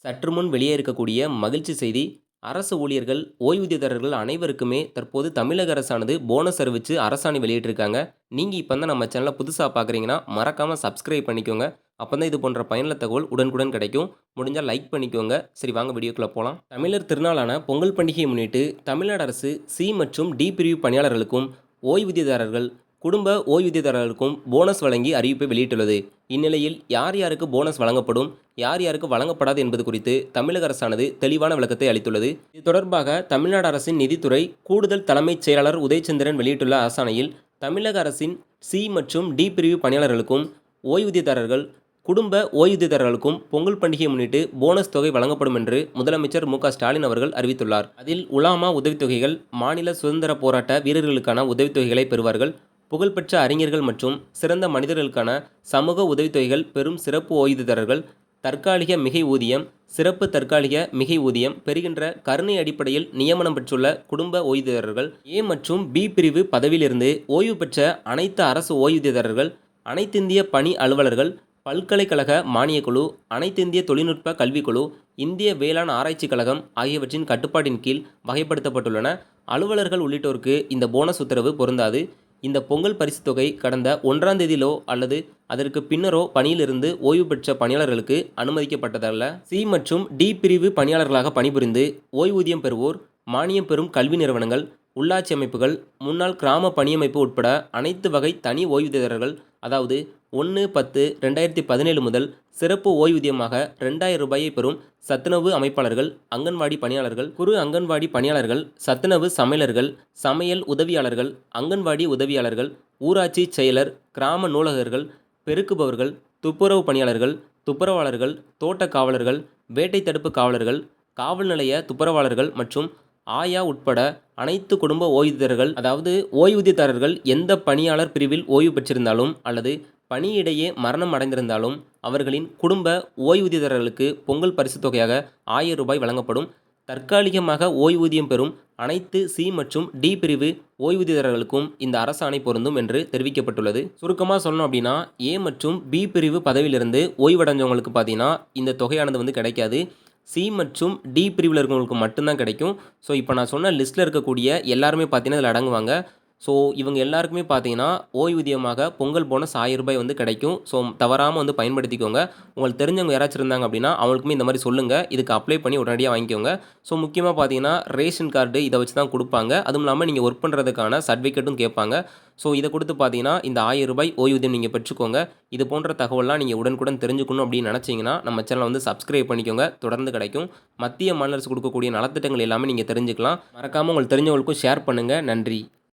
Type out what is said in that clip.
சற்று முன் வெளியே இருக்கக்கூடிய மகிழ்ச்சி செய்தி. அரசு ஊழியர்கள், ஓய்வூதியதாரர்கள் அனைவருக்குமே தற்போது தமிழக அரசானது போனஸ் அறிவிச்சு அரசாணை வெளியிட்டிருக்காங்க. நீங்க இப்ப தான் நம்ம சேனல புதுசா பார்க்குறீங்கன்னா, மறக்காம சப்ஸ்கிரைப் பண்ணிக்கோங்க. அப்பதான் இது போன்ற பயனுள்ள தகவல் உடனுக்குடன் கிடைக்கும். முடிஞ்சா லைக் பண்ணிக்கோங்க. சரி வாங்க வீடியோக்குள்ள போலாம். தமிழர் திருநாளான பொங்கல் பண்டிகையை முன்னிட்டு தமிழ்நாடு அரசு சி மற்றும் டி பிரிவு பணியாளர்களுக்கும், ஓய்வூதியதாரர்கள், குடும்ப ஓய்வூதியதாரர்களுக்கும் போனஸ் வழங்கி அறிவிப்பை வெளியிட்டுள்ளது. இந்நிலையில் யார் யாருக்கு போனஸ் வழங்கப்படும், யார் யாருக்கு வழங்கப்படாது என்பது குறித்து தமிழக அரசானது தெளிவான விளக்கத்தை அளித்துள்ளது. இது தொடர்பாக தமிழ்நாடு அரசின் நிதித்துறை கூடுதல் தலைமைச் செயலாளர் உதயச்சந்திரன் வெளியிட்டுள்ள அரசாணையில், தமிழக அரசின் சி மற்றும் டி பிரிவு பணியாளர்களுக்கும், ஓய்வூதியதாரர்கள், குடும்ப ஓய்வூதியதாரர்களுக்கும் பொங்கல் பண்டிகையை முன்னிட்டு போனஸ் தொகை வழங்கப்படும் என்று முதலமைச்சர் மு.க.ஸ்டாலின் அவர்கள் அறிவித்துள்ளார். அதில் உலாமா உதவித்தொகைகள், மாநில சுதந்திர போராட்ட வீரர்களுக்கான உதவித்தொகைகளை பெறுவார்கள். புகழ்பெற்ற அறிஞர்கள் மற்றும் சிறந்த மனிதர்களுக்கான சமூக உதவித்தொகைகள் பெறும் சிறப்பு ஓய்வூதியதாரர்கள், தற்காலிக மிகை ஊதியம், சிறப்பு தற்காலிக மிகை ஊதியம் பெறுகின்ற கருணை அடிப்படையில் நியமனம் பெற்றுள்ள குடும்ப ஓய்வூதியதாரர்கள், ஏ மற்றும் பி பிரிவு பதவியிலிருந்து ஓய்வு பெற்ற அனைத்து அரசு ஓய்வூதியதாரர்கள், அனைத்திந்திய பணி அலுவலர்கள், பல்கலைக்கழக மானியக்குழு, அனைத்திந்திய தொழில்நுட்ப கல்விக்குழு, இந்திய வேளாண் ஆராய்ச்சிக் கழகம் ஆகியவற்றின் கட்டுப்பாட்டின் கீழ் வகைப்படுத்தப்பட்டுள்ளன. அலுவலர்கள் உள்ளிட்டோருக்கு இந்த போனஸ் உத்தரவு பொருந்தாது. இந்த பொங்கல் பரிசுத் தொகை கடந்த 1ஆம் தேதியிலோ அல்லது அதற்கு பின்னரோ பணியிலிருந்து ஓய்வு பெற்ற பணியாளர்களுக்கு அனுமதிக்கப்பட்டதல்ல. சி மற்றும் டி பிரிவு பணியாளர்களாக பணிபுரிந்து ஓய்வூதியம் பெறுவோர், மானியம் பெறும் கல்வி நிறுவனங்கள், உள்ளாட்சி அமைப்புகள், முன்னாள் கிராம பணியமைப்பு உட்பட அனைத்து வகை தனி ஓய்வூதியதாரர்கள், அதாவது 1/10/2017 முதல் சிறப்பு ஓய்வூதியமாக ரூ.2000 பெறும் சத்துணவு அமைப்பாளர்கள், அங்கன்வாடி பணியாளர்கள், குறு அங்கன்வாடி பணியாளர்கள், சத்துணவு சமையலர்கள், சமையல் உதவியாளர்கள், அங்கன்வாடி உதவியாளர்கள், ஊராட்சி செயலர், கிராம நூலகர்கள், பெருக்குபவர்கள், துப்புரவு பணியாளர்கள், துப்புரவாளர்கள், தோட்ட காவலர்கள், வேட்டை தடுப்பு காவலர்கள், காவல் நிலைய துப்புரவாளர்கள் மற்றும் ஆயா உட்பட அனைத்து குடும்ப ஓய்வூதியர்கள், அதாவது ஓய்வூதியதாரர்கள் எந்த பணியாளர் பிரிவில் ஓய்வு பெற்றிருந்தாலும் அல்லது பணியிடையே மரணம் அடைந்திருந்தாலும் அவர்களின் குடும்ப ஓய்வூதியதாரர்களுக்கு பொங்கல் பரிசுத் தொகையாக ரூ.1000 வழங்கப்படும். தற்காலிகமாக ஓய்வூதியம் பெறும் அனைத்து சி மற்றும் டி பிரிவு ஓய்வூதியதாரர்களுக்கும் இந்த அரசாணை பொருந்தும் என்று தெரிவிக்கப்பட்டுள்ளது. சுருக்கமாக சொல்லணும் அப்படின்னா, ஏ மற்றும் பி பிரிவு பதவியிலிருந்து ஓய்வடைஞ்சவங்களுக்கு பார்த்தீங்கன்னா இந்த தொகையானது கிடைக்காது. சி மற்றும் டி பிரிவில் இருக்கவங்களுக்கு மட்டும்தான் கிடைக்கும். ஸோ இப்போ நான் சொன்ன லிஸ்ட்டில் இருக்கக்கூடிய எல்லாருமே பார்த்தீங்கன்னா இதில் அடங்குவாங்க. ஸோ இவங்க எல்லாருக்குமே பார்த்தீங்கன்னா ஓய்வூதியமாக பொங்கல் போனஸ் ரூ.1000 கிடைக்கும். ஸோ தவறாமல் பயன்படுத்திக்கோங்க. உங்களுக்கு தெரிஞ்சவங்க யாராச்சும் இருந்தாங்க அப்படின்னா அவங்களுக்குமே இந்த மாதிரி சொல்லுங்கள். இதுக்கு அப்ளை பண்ணி உடனடியாக வாங்கிக்கோங்க. ஸோ முக்கியமாக பார்த்தீங்கன்னா ரேஷன் கார்டு இதை வச்சு தான் கொடுப்பாங்க. அதுவும் இல்லாமல் நீங்கள் ஒர்க் பண்ணுறதுக்கான சர்டிஃபிகேட்டும் கேட்பாங்க. ஸோ இதை கொடுத்து பார்த்தீங்கன்னா இந்த ரூ.1000 ஓய்வூதியம் நீங்கள் பெற்றுக்கோங்க. இது போன்ற தகவல்லாம் நீங்கள் உடனுக்குடன் தெரிஞ்சுக்கணும் அப்படின்னு நினச்சிங்கன்னா நம்ம சேனலை சப்ஸ்கிரைப் பண்ணிக்கோங்க. தொடர்ந்து கிடைக்கும். மத்திய மாநில அரசு கொடுக்கக்கூடிய நலத்திட்டங்கள் எல்லாமே நீங்கள் தெரிஞ்சுக்கலாம். மறக்காமல் உங்களுக்கு தெரிஞ்சவங்களுக்கும் ஷேர் பண்ணுங்கள். நன்றி.